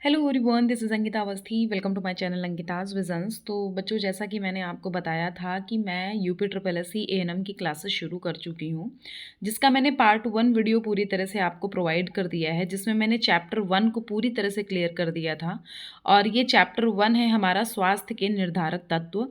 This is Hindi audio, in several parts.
Hello everyone, this is Ankita Awasthi. Welcome to my channel Ankita's visions. तो बच्चों, जैसा कि मैंने आपको बताया था कि मैं UP triple S C ANM की क्लासेस शुरू कर चुकी हूँ, जिसका मैंने पार्ट 1 वीडियो पूरी तरह से आपको प्रोवाइड कर दिया है, जिसमें मैंने चैप्टर 1 को पूरी तरह से क्लियर कर दिया था। और ये चैप्टर 1 है हमारा स्वास्थ्य के निर्धारक तत्व।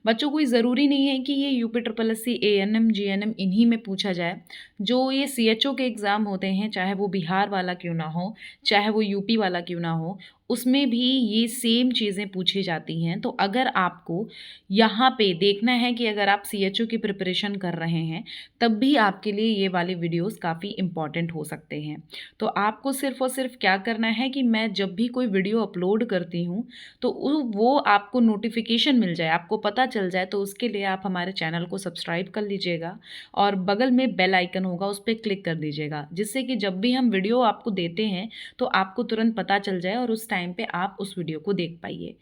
बच्चों, कोई ज़रूरी नहीं है कि ये UP triple S C ANM GNM इन्हीं में पूछा जाए। जो ये सीएचओ के एग्ज़ाम होते हैं, चाहे वो बिहार वाला क्यों ना हो, चाहे वो यूपी वाला क्यों ना हो, उसमें भी ये सेम चीज़ें पूछी जाती हैं। तो अगर आपको यहाँ पे देखना है कि अगर आप सीएचओ की प्रिपरेशन कर रहे हैं, तब भी आपके लिए ये वाले वीडियोस काफ़ी इम्पॉर्टेंट हो सकते हैं। तो आपको सिर्फ़ और सिर्फ क्या करना है कि मैं जब भी कोई वीडियो अपलोड करती हूँ, तो वो आपको नोटिफ़िकेशन मिल जाए, आपको पता चल जाए। तो उसके लिए आप हमारे चैनल को सब्सक्राइब कर लीजिएगा और बगल में बेल आइकन होगा, उस पे क्लिक कर दीजिएगा, जिससे कि जब भी हम वीडियो आपको देते हैं, तो आपको तुरंत पता चल जाए और उस टाइम पे आप उस वीडियो को देख पाइए।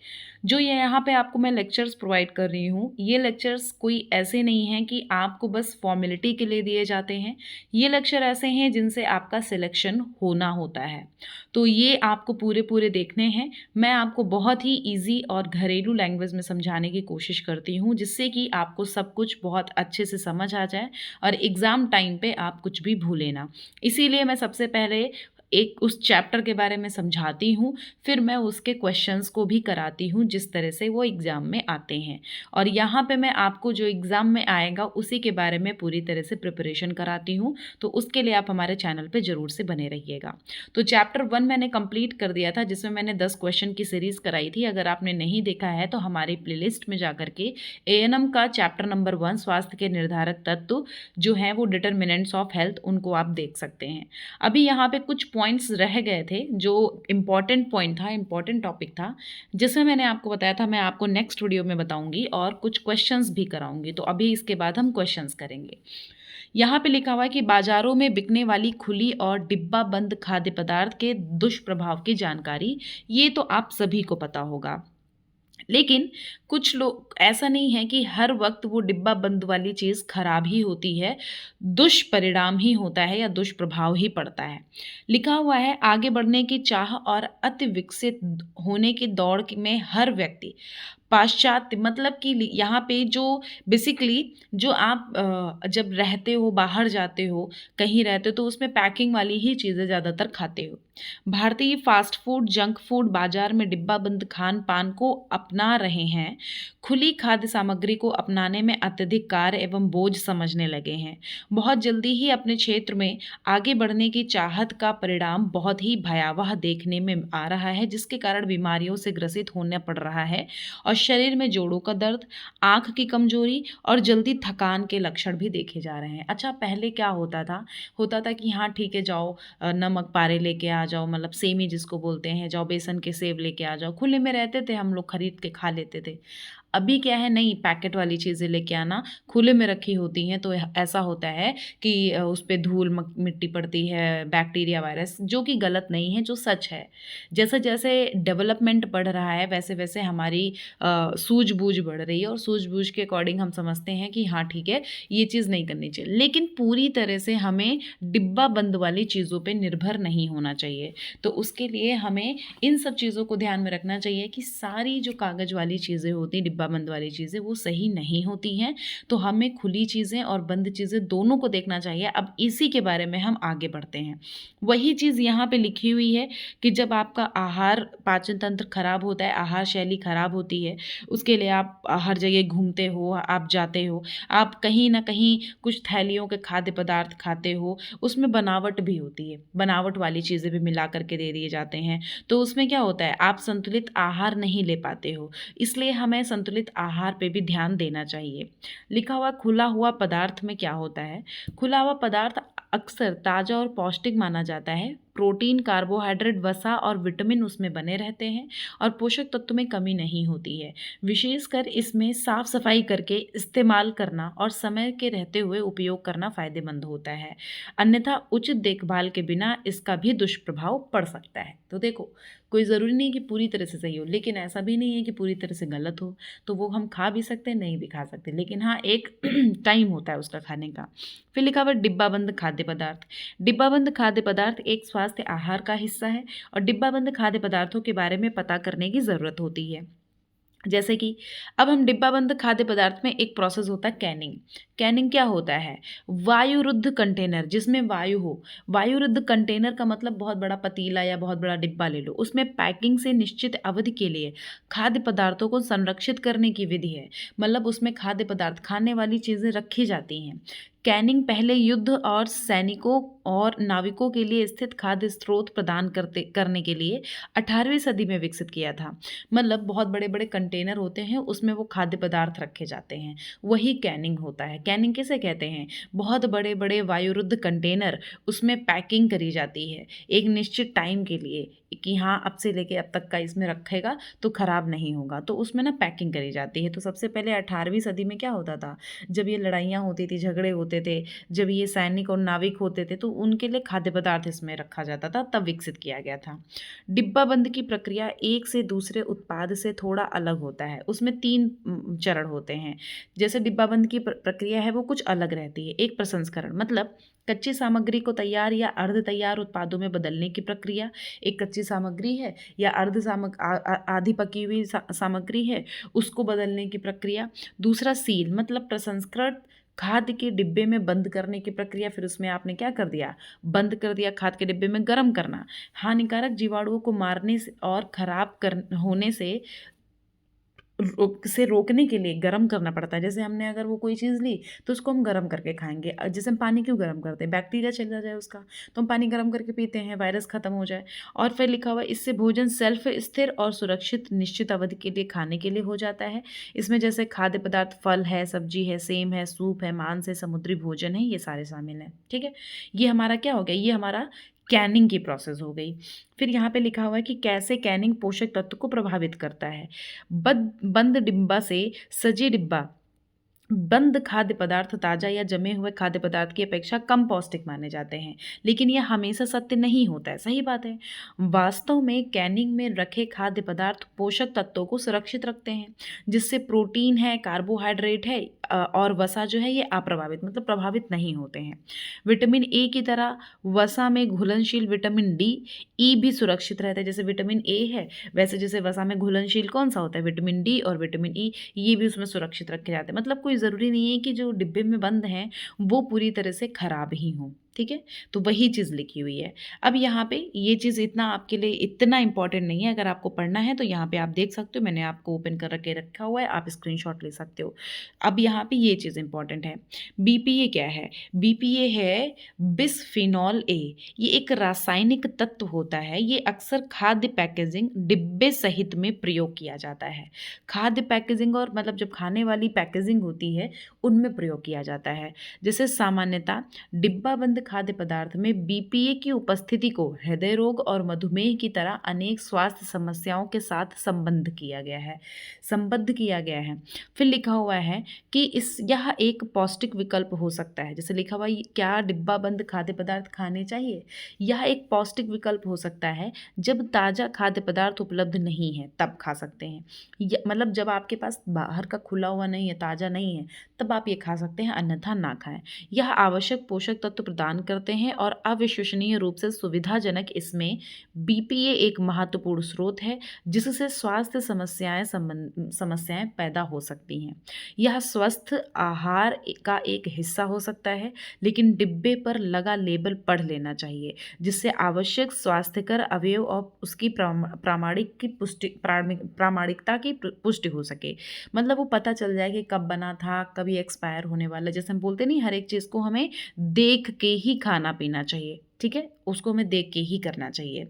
जो ये यहाँ पे आपको मैं लेक्चर्स प्रोवाइड कर रही हूँ, ये लेक्चर्स कोई ऐसे नहीं हैं कि आपको बस फॉर्मेलिटी के लिए दिए जाते हैं। ये लेक्चर ऐसे हैं जिनसे आपका सिलेक्शन होना होता है। तो ये आपको पूरे देखने हैं। मैं आपको बहुत ही ईज़ी और घरेलू लैंग्वेज में समझाने की कोशिश करती हूँ, जिससे कि आपको सब कुछ बहुत अच्छे से समझ आ जाए और एग्ज़ाम टाइम पे आप कुछ भी भूलें ना। इसीलिए मैं सबसे पहले एक उस चैप्टर के बारे में समझाती हूँ, फिर मैं उसके क्वेश्चंस को भी कराती हूँ जिस तरह से वो एग्ज़ाम में आते हैं। और यहाँ पे मैं आपको जो एग्ज़ाम में आएगा उसी के बारे में पूरी तरह से प्रिपरेशन कराती हूँ। तो उसके लिए आप हमारे चैनल पे ज़रूर से बने रहिएगा। तो चैप्टर 1 मैंने कंप्लीट कर दिया था, जिसमें मैंने 10 क्वेश्चन की सीरीज़ कराई थी। अगर आपने नहीं देखा है तो हमारी प्लेलिस्ट में जाकर के एएनएम का चैप्टर नंबर 1 स्वास्थ्य के निर्धारक तत्व जो हैं वो डिटरमिनेंट्स ऑफ हेल्थ, उनको आप देख सकते हैं। अभी यहाँ पे कुछ पॉइंट्स रह गए थे जो इम्पॉर्टेंट पॉइंट था, इम्पॉर्टेंट टॉपिक था, जिसमें मैंने आपको बताया था मैं आपको नेक्स्ट वीडियो में बताऊंगी और कुछ क्वेश्चंस भी कराऊंगी। तो अभी इसके बाद हम क्वेश्चंस करेंगे। यहाँ पे लिखा हुआ है कि बाजारों में बिकने वाली खुली और डिब्बा बंद खाद्य पदार्थ के दुष्प्रभाव की जानकारी। ये तो आप सभी को पता होगा, लेकिन कुछ लोग ऐसा नहीं है कि हर वक्त वो डिब्बा बंद वाली चीज़ खराब ही होती है, दुष्परिणाम ही होता है या दुष्प्रभाव ही पड़ता है। लिखा हुआ है, आगे बढ़ने की चाह और अति विकसित होने की दौड़ में हर व्यक्ति पाश्चात्य, मतलब कि यहाँ पे जो बेसिकली जो आप जब रहते हो, बाहर जाते हो, कहीं रहते हो, तो उसमें पैकिंग वाली ही चीज़ें ज़्यादातर खाते हो। भारतीय फास्ट फूड, जंक फूड बाजार में डिब्बा बंद खान पान को अपना रहे हैं, खुली खाद्य सामग्री को अपनाने में अत्यधिक कार्य एवं बोझ समझने लगे हैं। बहुत जल्दी ही अपने क्षेत्र में आगे बढ़ने की चाहत का परिणाम बहुत ही भयावह देखने में आ रहा है, जिसके कारण बीमारियों से ग्रसित होना पड़ रहा है और शरीर में जोड़ों का दर्द, आँख की कमजोरी और जल्दी थकान के लक्षण भी देखे जा रहे हैं। अच्छा, पहले क्या होता था? होता था कि हाँ ठीक है, जाओ नमक पारे लेके आ जाओ, मतलब सेमी जिसको बोलते हैं, जाओ बेसन के सेव लेके आ जाओ। खुले में रहते थे, हम लोग खरीद के खा लेते थे। अभी क्या है, नहीं, पैकेट वाली चीज़ें लेके आना, खुले में रखी होती हैं, तो ऐसा होता है कि उस पे धूल मिट्टी पड़ती है, बैक्टीरिया वायरस, जो कि गलत नहीं है, जो सच है। जैसे जैसे डेवलपमेंट बढ़ रहा है, वैसे वैसे हमारी सूझबूझ बढ़ रही है और सूझबूझ के अकॉर्डिंग हम समझते हैं कि हाँ ठीक है, ये चीज़ नहीं करनी चाहिए। लेकिन पूरी तरह से हमें डिब्बा बंद वाली चीज़ों पे निर्भर नहीं होना चाहिए। तो उसके लिए हमें इन सब चीज़ों को ध्यान में रखना चाहिए कि सारी जो कागज़ वाली चीज़ें होती हैं, डिब्बा बंद वाली चीज़ें, वो सही नहीं होती हैं। तो हमें खुली चीज़ें और बंद चीज़ें दोनों को देखना चाहिए। अब इसी के बारे में हम आगे बढ़ते हैं। वही चीज़ यहाँ पे लिखी हुई है कि जब आपका आहार पाचन तंत्र खराब होता है, आहार शैली खराब होती है, उसके लिए आप हर जगह घूमते हो, आप जाते हो, आप कहीं ना कहीं कुछ थैलियों के खाद्य पदार्थ खाते हो, उसमें बनावट भी होती है, बनावट वाली चीज़ें भी मिला करके दे दिए जाते हैं। तो उसमें क्या होता है, आप संतुलित आहार नहीं ले पाते हो, इसलिए हमें संतुलित आहार पे भी ध्यान देना चाहिए। लिखा हुआ खुला हुआ पदार्थ में क्या होता है? खुला हुआ पदार्थ अक्सर ताज़ा और पौष्टिक माना जाता है। प्रोटीन, कार्बोहाइड्रेट, वसा और विटामिन उसमें बने रहते हैं और पोषक तत्व में कमी नहीं होती है। विशेषकर इसमें साफ सफाई करके इस्तेमाल करना और समय के रहते हुए उपयोग करना फ़ायदेमंद होता है। अन्यथा उचित देखभाल के बिना इसका भी दुष्प्रभाव पड़ सकता है। तो देखो, कोई ज़रूरी नहीं कि पूरी तरह से सही हो, लेकिन ऐसा भी नहीं है कि पूरी तरह से गलत हो। तो वो हम खा भी सकते हैं, नहीं भी खा सकते, लेकिन हाँ एक टाइम होता है उसका खाने का। फिर लिखा हुआ डिब्बाबंद खाद्य पदार्थ। डिब्बाबंद खाद्य पदार्थ एक स्वास्थ्य स्वास्थ्य आहार का हिस्सा है और डिब्बाबंद खाद्य पदार्थों के बारे में पता करने की ज़रूरत होती है। जैसे कि अब हम डिब्बाबंद खाद्य पदार्थ में एक प्रोसेस होता है कैनिंग। कैनिंग क्या होता है? वायुरुद्ध कंटेनर जिसमें वायु हो। वायुरुद्ध कंटेनर का मतलब बहुत बड़ा पतीला या बहुत बड़ा डिब्बा ले लो, उसमें पैकिंग से निश्चित अवधि के लिए खाद्य पदार्थों को संरक्षित करने की विधि है। मतलब उसमें खाद्य पदार्थ, खाने वाली चीज़ें रखी जाती हैं। कैनिंग पहले युद्ध और सैनिकों और नाविकों के लिए स्थित खाद्य स्रोत प्रदान करने के लिए 18वीं सदी में विकसित किया था। मतलब बहुत बड़े बड़े कंटेनर होते हैं, उसमें वो खाद्य पदार्थ रखे जाते हैं, वही कैनिंग होता है। कैनिंग किसे कहते हैं? बहुत बड़े बड़े वायुरुद्ध कंटेनर, उसमें पैकिंग करी जाती है एक निश्चित टाइम के लिए कि हाँ अब से लेके अब तक का इसमें रखेगा तो ख़राब नहीं होगा, तो उसमें ना पैकिंग करी जाती है। तो सबसे पहले 18वीं सदी में क्या होता था, जब ये लड़ाइयाँ होती थी, झगड़े होते थे, जब ये सैनिक और नाविक होते थे, तो उनके लिए खाद्य पदार्थ इसमें रखा जाता था, तब विकसित किया गया था। डिब्बाबंद की प्रक्रिया एक से दूसरे उत्पाद से थोड़ा अलग होता है। उसमें 3 चरण होते हैं। जैसे डिब्बाबंद की प्रक्रिया है वो कुछ अलग रहती है। एक प्रसंस्करण मतलब कच्ची सामग्री को तैयार या अर्ध तैयार उत्पादों में बदलने की प्रक्रिया। एक कच्ची सामग्री है या आधी पकी हुई सामग्री है, उसको बदलने की प्रक्रिया। दूसरा सील मतलब प्रसंस्कृत खाद्य के डिब्बे में बंद करने की प्रक्रिया। फिर उसमें आपने क्या कर दिया, बंद कर दिया खाद्य के डिब्बे में, गर्म करना। हानिकारक जीवाणुओं को मारने से और खराब होने से रोकने के लिए गर्म करना पड़ता है। जैसे हमने अगर वो कोई चीज़ ली तो उसको हम गर्म करके खाएंगे। जैसे हम पानी क्यों गर्म करते हैं? बैक्टीरिया चला जाए उसका, तो हम पानी गर्म करके पीते हैं, वायरस खत्म हो जाए। और फिर लिखा हुआ है इससे भोजन सेल्फ स्थिर और सुरक्षित निश्चित अवधि के लिए खाने के लिए हो जाता है। इसमें जैसे खाद्य पदार्थ फल है, सब्जी है, सेम है, सूप है, मांस है, समुद्री भोजन है, ये सारे शामिल हैं। ठीक है, ये हमारा क्या हो गया, ये हमारा कैनिंग की प्रोसेस हो गई। फिर यहाँ पे लिखा हुआ है कि कैसे कैनिंग पोषक तत्व को प्रभावित करता है। बंद डिब्बा से सजे डिब्बा बंद खाद्य पदार्थ ताज़ा या जमे हुए खाद्य पदार्थ की अपेक्षा कम पौष्टिक माने जाते हैं, लेकिन यह हमेशा सत्य नहीं होता है। सही बात है। वास्तव में कैनिंग में रखे खाद्य पदार्थ पोषक तत्वों को सुरक्षित रखते हैं, जिससे प्रोटीन है, कार्बोहाइड्रेट है और वसा जो है ये अप्रभावित मतलब प्रभावित नहीं होते हैं। विटामिन ए की तरह वसा में घुलनशील विटामिन डी, ई भी सुरक्षित रहता है। जैसे विटामिन ए है, वैसे जैसे वसा में घुलनशील कौन सा होता है, विटामिन डी और विटामिन ई, ये भी उसमें सुरक्षित रखे जाते हैं। मतलब कोई ज़रूरी नहीं है कि जो डिब्बे में बंद हैं वो पूरी तरह से ख़राब ही हों। ठीक है, तो वही चीज़ लिखी हुई है। अब यहाँ पे ये चीज़ इतना आपके लिए इतना इंपॉर्टेंट नहीं है। अगर आपको पढ़ना है तो यहाँ पे आप देख सकते हो, मैंने आपको ओपन कर के रखा हुआ है, आप स्क्रीनशॉट ले सकते हो। अब यहाँ पे ये चीज़ इंपॉर्टेंट है। बीपीए क्या है? बीपीए है बिस्फिनॉल ए। ये एक रासायनिक तत्व होता है। ये अक्सर खाद्य पैकेजिंग डिब्बे सहित में प्रयोग किया जाता है। खाद्य पैकेजिंग और मतलब जब खाने वाली पैकेजिंग होती है उनमें प्रयोग किया जाता है। जैसे सामान्यतः डिब्बाबंद खाद्य पदार्थ में बीपीए की उपस्थिति को हृदय रोग और मधुमेह की तरह अनेक स्वास्थ्य समस्याओं के साथ संबद्ध किया गया है। फिर लिखा हुआ है कि यह एक पौष्टिक विकल्प हो सकता है। जैसे लिखा हुआ क्या डिब्बाबंद खाद्य पदार्थ खाने चाहिए? यह एक पौष्टिक विकल्प हो सकता है जब ताज़ा खाद्य पदार्थ उपलब्ध नहीं है, तब खा सकते हैं। मतलब जब आपके पास बाहर का खुला हुआ नहीं है, ताज़ा नहीं है, तब आप ये खा सकते हैं, अन्यथा ना खाएं। यह आवश्यक पोषक तत्व प्रदान करते हैं और अविश्वसनीय रूप से सुविधाजनक इसमें बीपीए एक महत्वपूर्ण स्रोत है जिससे स्वास्थ्य समस्याएं पैदा हो सकती हैं। यह स्वस्थ आहार का एक हिस्सा हो सकता है, लेकिन डिब्बे पर लगा लेबल पढ़ लेना चाहिए, जिससे आवश्यक स्वास्थ्यकर अवयव और उसकी प्रामाणिकता की पुष्टि हो सके। मतलब वो पता चल जाए कि कब बना था, कभी एक्सपायर होने वाला। जैसे हम बोलते नहीं, हर एक चीज़ को हमें देख के ही खाना पीना चाहिए। ठीक है, उसको हमें देख के ही करना चाहिए।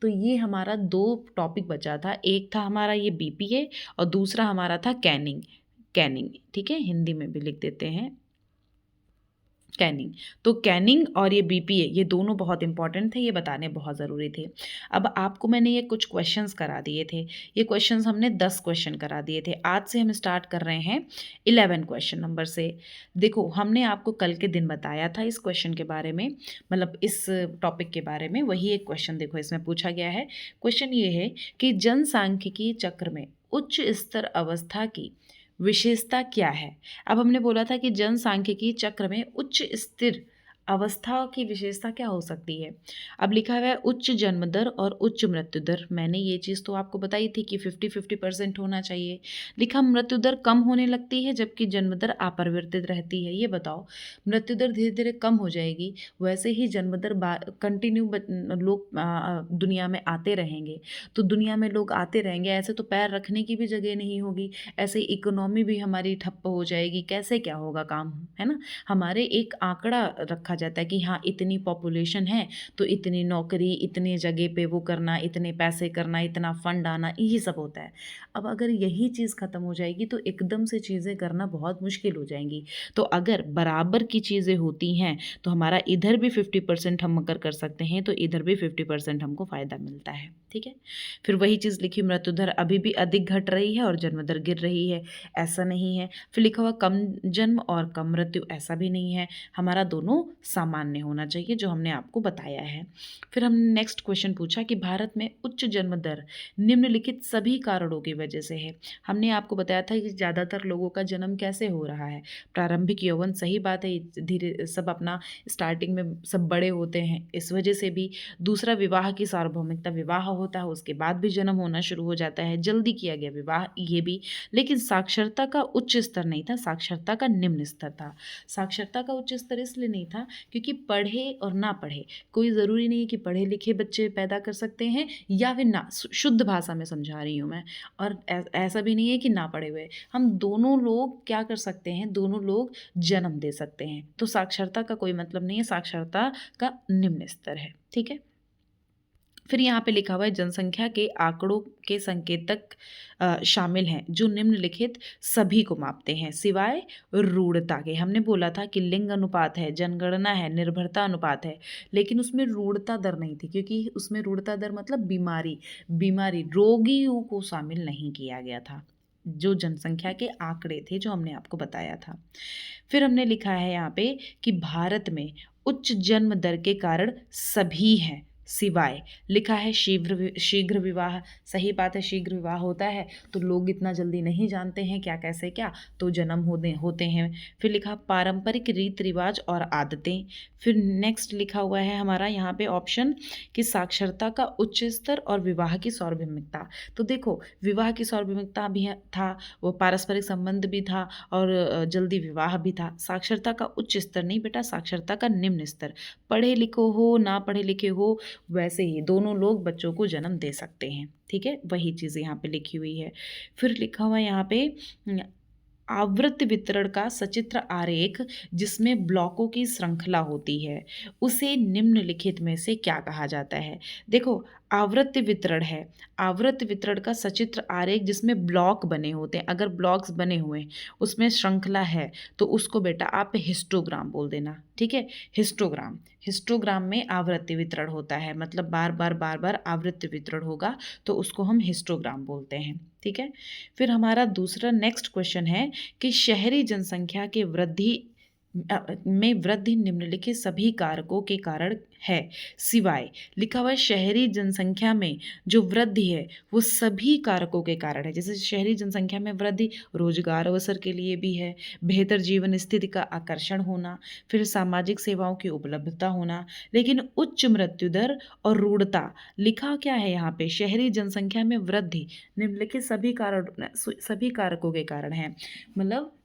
तो ये हमारा 2 टॉपिक बचा था। एक था हमारा ये बीपीए और दूसरा हमारा था कैनिंग। ठीक है, हिंदी में भी लिख देते हैं कैनिंग। तो कैनिंग और ये बीपीए, ये दोनों बहुत इंपॉर्टेंट थे, ये बताने बहुत ज़रूरी थे। अब आपको मैंने ये कुछ क्वेश्चंस करा दिए थे। ये क्वेश्चंस हमने 10 क्वेश्चन करा दिए थे। आज से हम स्टार्ट कर रहे हैं 11 क्वेश्चन नंबर से। देखो, हमने आपको कल के दिन बताया था इस क्वेश्चन के बारे में, मतलब इस टॉपिक के बारे में। वही एक क्वेश्चन देखो इसमें पूछा गया है। क्वेश्चन ये है कि जनसांख्यिकी चक्र में उच्च स्तर अवस्था की विशेषता क्या है? अब हमने बोला था कि जनसांख्यिकी चक्र में उच्च स्थिर अवस्था की विशेषता क्या हो सकती है? अब लिखा हुआ है उच्च जन्म दर और उच्च मृत्यु दर। मैंने ये चीज़ तो आपको बताई थी कि 50-50% होना चाहिए। लिखा मृत्यु दर कम होने लगती है जबकि जन्म दर अपरिवर्तित रहती है। ये बताओ, मृत्यु दर धीरे-धीरे कम हो जाएगी, वैसे ही जन्म दर कंटिन्यू लोग दुनिया में आते रहेंगे। तो दुनिया में लोग आते रहेंगे, ऐसे तो पैर रखने की भी जगह नहीं होगी, ऐसे इकोनॉमी भी हमारी ठप्प हो जाएगी, कैसे क्या होगा काम, है ना? हमारे एक आंकड़ा रखा जाता है कि हाँ इतनी पॉपुलेशन है तो इतनी नौकरी, इतने जगह पे वो करना, इतने पैसे करना, इतना फंड आना, यही सब होता है। अब अगर यही चीज़ ख़त्म हो जाएगी तो एकदम से चीज़ें करना बहुत मुश्किल हो जाएंगी। तो अगर बराबर की चीज़ें होती हैं तो हमारा इधर भी 50% हम अगर कर सकते हैं तो इधर भी 50% हमको फ़ायदा मिलता है। ठीक है, फिर वही चीज़ लिखी, मृत्यु दर अभी भी अधिक घट रही है और जन्म दर गिर रही है, ऐसा नहीं है। फिर लिखा हुआ कम जन्म और कम मृत्यु, ऐसा भी नहीं है, हमारा दोनों सामान्य होना चाहिए जो हमने आपको बताया है। फिर हमने नेक्स्ट क्वेश्चन पूछा कि भारत में उच्च जन्म दर निम्नलिखित सभी कारणों की वजह से है। हमने आपको बताया था कि ज़्यादातर लोगों का जन्म कैसे हो रहा है, प्रारंभिक यौवन, सही बात है, धीरे सब अपना स्टार्टिंग में सब बड़े होते हैं, इस वजह से भी। दूसरा, विवाह की सार्वभौमिकता, विवाह होता है उसके बाद भी जन्म होना शुरू हो जाता है, जल्दी किया गया विवाह, ये भी। लेकिन साक्षरता का उच्च स्तर नहीं था, साक्षरता का निम्न स्तर था। साक्षरता का उच्च स्तर इसलिए नहीं था क्योंकि पढ़े और ना पढ़े, कोई ज़रूरी नहीं है कि पढ़े लिखे बच्चे पैदा कर सकते हैं या फिर ना, शुद्ध भाषा में समझा रही हूँ मैं, और ऐसा भी नहीं है कि ना पढ़े हुए, हम दोनों लोग क्या कर सकते हैं, दोनों लोग जन्म दे सकते हैं। तो साक्षरता का कोई मतलब नहीं है, साक्षरता का निम्न स्तर है। ठीक है, फिर यहाँ पे लिखा हुआ है जनसंख्या के आंकड़ों के संकेतक शामिल हैं जो निम्नलिखित सभी को मापते हैं सिवाय रूढ़ता के। हमने बोला था कि लिंग अनुपात है, जनगणना है, निर्भरता अनुपात है, लेकिन उसमें रूढ़ता दर नहीं थी क्योंकि उसमें रूढ़ता दर मतलब बीमारी रोगियों को शामिल नहीं किया गया था। जो जनसंख्या के आंकड़े थे जो हमने आपको बताया था। फिर हमने लिखा है यहाँ पे कि भारत में उच्च जन्म दर के कारण सभी हैं सिवाय, लिखा है शीघ्र विवाह। सही बात है, शीघ्र विवाह होता है तो लोग इतना जल्दी नहीं जानते हैं क्या कैसे क्या, तो जन्म होते हैं। फिर लिखा पारंपरिक रीत रिवाज और आदतें। फिर नेक्स्ट लिखा हुआ है हमारा यहाँ पे ऑप्शन कि साक्षरता का उच्च स्तर और विवाह की सार्वभौमिकता। तो देखो, विवाह की सार्वभौमिकता भी था, वो पारस्परिक संबंध भी था और जल्दी विवाह भी था। साक्षरता का उच्च स्तर नहीं बेटा, साक्षरता का निम्न स्तर। पढ़े लिखो हो ना पढ़े लिखे हो, वैसे ही दोनों लोग बच्चों को जन्म दे सकते हैं। ठीक है, वही चीज़ यहाँ पे लिखी हुई है। फिर लिखा हुआ है यहाँ पे आवृत्ति वितरण का सचित्र आरेख जिसमें ब्लॉकों की श्रृंखला होती है उसे निम्नलिखित में से क्या कहा जाता है। देखो, आवृत्ति वितरण है, आवृत्ति वितरण का सचित्र आरेख जिसमें ब्लॉक बने होते हैं, अगर ब्लॉक्स बने हुए उसमें श्रृंखला है तो उसको बेटा आप हिस्टोग्राम बोल देना। ठीक है, हिस्टोग्राम में आवृत्ति वितरण होता है, मतलब बार बार आवृत्ति वितरण होगा तो उसको हम हिस्टोग्राम बोलते हैं। ठीक है, फिर हमारा दूसरा नेक्स्ट क्वेश्चन है कि शहरी जनसंख्या के वृद्धि निम्नलिखित सभी कारकों के कारण है सिवाय, लिखा हुआ है शहरी जनसंख्या में जो वृद्धि है वो सभी कारकों के कारण है। जैसे शहरी जनसंख्या में वृद्धि रोजगार अवसर के लिए भी है, बेहतर जीवन स्थिति का आकर्षण होना, फिर सामाजिक सेवाओं की उपलब्धता होना, लेकिन उच्च मृत्यु दर और रूढ़ता, लिखा क्या है यहाँ पे, शहरी जनसंख्या में वृद्धि निम्नलिखित सभी कारकों के कारण है। मतलब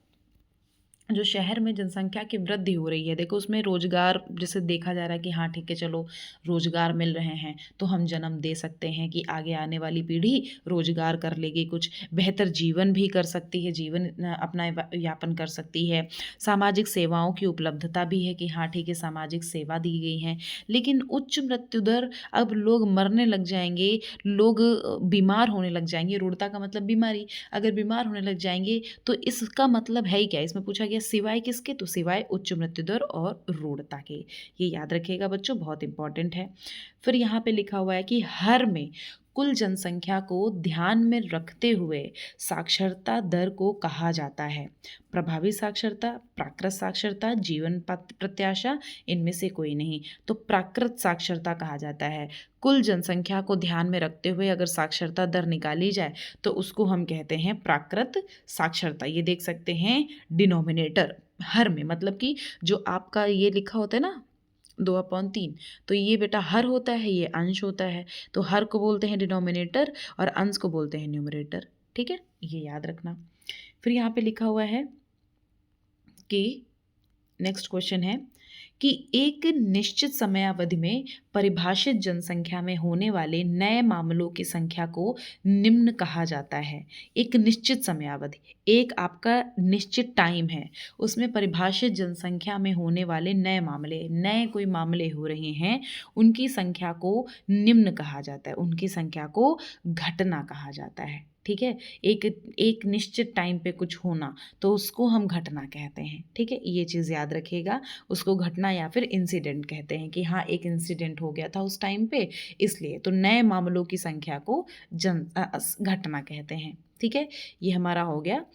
जो शहर में जनसंख्या की वृद्धि हो रही है, देखो उसमें रोजगार जैसे देखा जा रहा है कि हाँ ठीक है चलो रोजगार मिल रहे हैं तो हम जन्म दे सकते हैं कि आगे आने वाली पीढ़ी रोजगार कर लेगी, कुछ बेहतर जीवन भी कर सकती है, जीवन अपना यापन कर सकती है। सामाजिक सेवाओं की उपलब्धता भी है कि हाँ ठीक है सामाजिक सेवा दी गई है। लेकिन उच्च मृत्यु दर, अब लोग मरने लग जाएंगे, लोग बीमार होने लग जाएंगे, रूढ़ता का मतलब बीमारी, अगर बीमार होने लग जाएंगे तो इसका मतलब है ही क्या, इसमें पूछा गया सिवाय किसके, तो सिवाय उच्च मृत्यु दर और रूढ़ता के। ये याद रखिएगा बच्चों, बहुत इंपॉर्टेंट है। फिर यहाँ पे लिखा हुआ है कि हर में कुल जनसंख्या को ध्यान में रखते हुए साक्षरता दर को कहा जाता है प्रभावी साक्षरता, प्राकृत साक्षरता, जीवन प्रत्याशा, इनमें से कोई नहीं, तो प्राकृत साक्षरता कहा जाता है। कुल जनसंख्या को ध्यान में रखते हुए अगर साक्षरता दर निकाली जाए तो उसको हम कहते हैं प्राकृत साक्षरता। ये देख सकते हैं डिनोमिनेटर हर में, मतलब कि जो आपका ये लिखा होता है ना 2/3। तो ये बेटा हर होता है, ये अंश होता है, तो हर को बोलते हैं डिनोमिनेटर और अंश को बोलते हैं न्यूमरेटर। ठीक है, ये याद रखना। फिर यहाँ पे लिखा हुआ है कि नेक्स्ट क्वेश्चन है कि एक निश्चित समयावधि में परिभाषित जनसंख्या में होने वाले नए मामलों की संख्या को निम्न कहा जाता है। एक निश्चित समयावधि, एक आपका निश्चित टाइम है, उसमें परिभाषित जनसंख्या में होने वाले नए मामले, नए कोई मामले हो रहे हैं, उनकी संख्या को निम्न कहा जाता है, उनकी संख्या को घटना कहा जाता है। ठीक है, एक निश्चित टाइम पे कुछ होना तो उसको हम घटना कहते हैं। ठीक है, ये चीज़ याद रखिएगा, उसको घटना या फिर इंसिडेंट कहते हैं कि हाँ एक इंसिडेंट हो गया था उस टाइम पे, इसलिए तो नए मामलों की संख्या को घटना कहते हैं। ठीक है, ये हमारा हो गया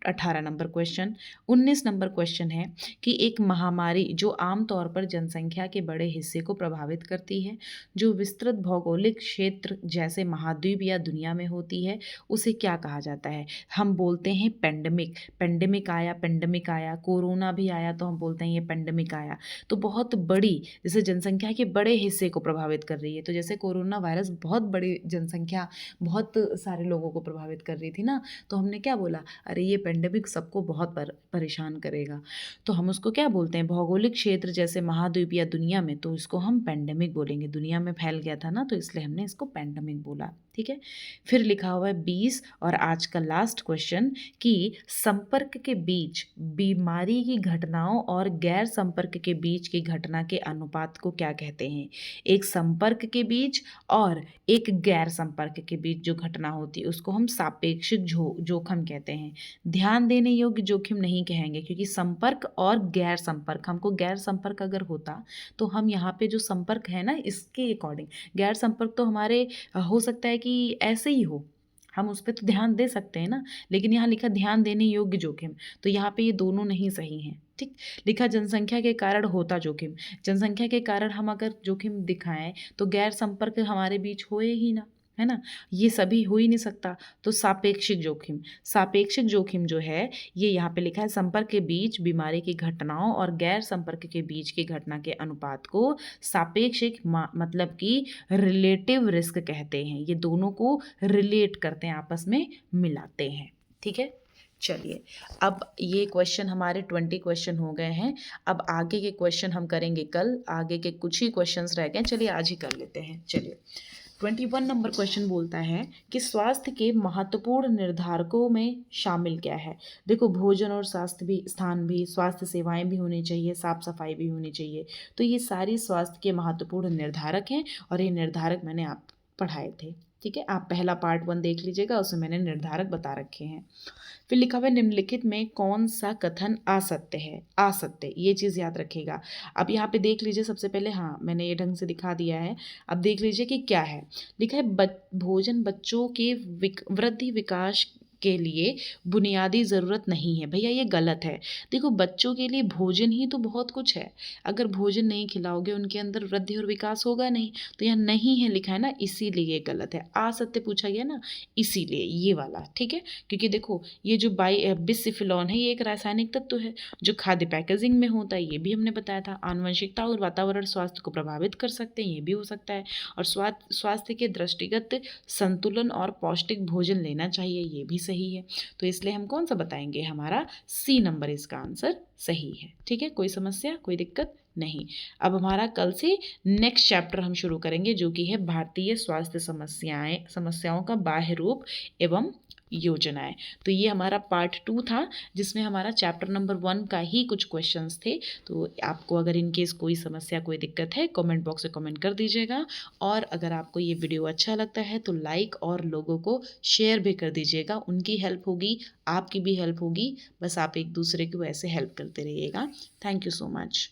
18 नंबर क्वेश्चन। 19 नंबर क्वेश्चन है कि एक महामारी जो आमतौर पर जनसंख्या के बड़े हिस्से को प्रभावित करती है, जो विस्तृत भौगोलिक क्षेत्र जैसे महाद्वीप या दुनिया में होती है, उसे क्या कहा जाता है? हम बोलते हैं पेंडेमिक। पेंडेमिक आया, कोरोना भी आया तो हम बोलते हैं ये पेंडेमिक आया। तो बहुत बड़ी, जैसे जनसंख्या के बड़े हिस्से को प्रभावित कर रही है, तो जैसे कोरोना वायरस बहुत बड़ी जनसंख्या, बहुत सारे लोगों को प्रभावित कर रही थी ना, तो हमने क्या बोला, अरे ये पेंडेमिक सबको बहुत परेशान करेगा, तो हम उसको क्या बोलते हैं, भौगोलिक क्षेत्र जैसे महाद्वीप या दुनिया में, तो इसको हम पेंडेमिक बोलेंगे। दुनिया में फैल गया था ना, तो इसलिए हमने इसको पेंडेमिक बोला। ठीक है, फिर लिखा हुआ है 20 और आज का लास्ट क्वेश्चन कि संपर्क के बीच बीमारी की घटनाओं और गैर संपर्क के बीच की घटना के अनुपात को क्या कहते हैं? एक संपर्क के बीच और एक गैर संपर्क के बीच जो घटना होती है उसको हम सापेक्षिक जोखिम कहते हैं। ध्यान देने योग्य जोखिम नहीं कहेंगे, क्योंकि संपर्क और गैर संपर्क, हमको गैर संपर्क अगर होता तो हम यहाँ पे जो संपर्क है ना इसके अकॉर्डिंग, गैर संपर्क तो हमारे हो सकता है कि ऐसे ही हो, हम उस पर तो ध्यान दे सकते हैं ना, लेकिन यहाँ लिखा ध्यान देने योग्य जोखिम, तो यहाँ पे ये दोनों नहीं सही हैं। ठीक, लिखा जनसंख्या के कारण होता जोखिम, जनसंख्या के कारण हम अगर जोखिम दिखाएं तो गैर संपर्क हमारे बीच होए ही ना, है ना, ये सभी हो ही नहीं सकता। तो सापेक्षिक जोखिम, सापेक्षिक जोखिम जो है ये यहाँ पे लिखा है, संपर्क के बीच बीमारी की घटनाओं और गैर संपर्क के बीच की घटना के अनुपात को सापेक्षिक मतलब कि रिलेटिव रिस्क कहते हैं। ये दोनों को रिलेट करते हैं, आपस में मिलाते हैं। ठीक है, चलिए अब ये क्वेश्चन हमारे 20 क्वेश्चन हो गए हैं। अब आगे के क्वेश्चन हम करेंगे कल, आगे के कुछ ही क्वेश्चंस रह गए, चलिए आज ही कर लेते हैं। चलिए 21 नंबर क्वेश्चन बोलता है कि स्वास्थ्य के महत्वपूर्ण निर्धारकों में शामिल क्या है? देखो, भोजन और स्वास्थ्य भी, स्थान भी, स्वास्थ्य सेवाएं भी होनी चाहिए, साफ सफाई भी होनी चाहिए, तो ये सारी स्वास्थ्य के महत्वपूर्ण निर्धारक हैं और ये निर्धारक मैंने आप पढ़ाए थे। ठीक है, आप पहला पार्ट 1 देख लीजिएगा, उसमें मैंने निर्धारक बता रखे हैं। फिर लिखा हुआ है निम्नलिखित में कौन सा कथन असत्य है? असत्य, ये चीज़ याद रखिएगा। अब यहाँ पे देख लीजिए, सबसे पहले हाँ मैंने ये ढंग से दिखा दिया है, अब देख लीजिए कि क्या है। लिखा है भोजन बच्चों के वृद्धि विकास के लिए बुनियादी ज़रूरत नहीं है। भैया ये गलत है। देखो, बच्चों के लिए भोजन ही तो बहुत कुछ है, अगर भोजन नहीं खिलाओगे उनके अंदर वृद्धि और विकास होगा नहीं, तो यहाँ नहीं है लिखा है ना, इसीलिए ये गलत है। असत्य पूछा गया ना, इसीलिए ये वाला। ठीक है, क्योंकि देखो ये जो बिस्फिनोल है ये एक रासायनिक तत्व है जो खाद्य पैकेजिंग में होता है, ये भी हमने बताया था। आनुवंशिकता और वातावरण स्वास्थ्य को प्रभावित कर सकते हैं, ये भी हो सकता है। और स्वास्थ्य के दृष्टिगत संतुलन और पौष्टिक भोजन लेना चाहिए, ये भी सही है। तो इसलिए हम कौन सा बताएंगे, हमारा सी नंबर इसका आंसर सही है। ठीक है, कोई समस्या, कोई दिक्कत नहीं। अब हमारा कल से नेक्स्ट चैप्टर हम शुरू करेंगे जो कि है भारतीय स्वास्थ्य समस्याओं का बाह्य रूप एवं योजनाएं। तो ये हमारा पार्ट 2 था, जिसमें हमारा चैप्टर नंबर 1 का ही कुछ क्वेश्चंस थे। तो आपको अगर इनकेस कोई समस्या, कोई दिक्कत है, कमेंट बॉक्स में कमेंट कर दीजिएगा। और अगर आपको ये वीडियो अच्छा लगता है तो लाइक और लोगों को शेयर भी कर दीजिएगा, उनकी हेल्प होगी, आपकी भी हेल्प होगी। बस आप एक दूसरे को ऐसे हेल्प करते रहिएगा। Thank you so much.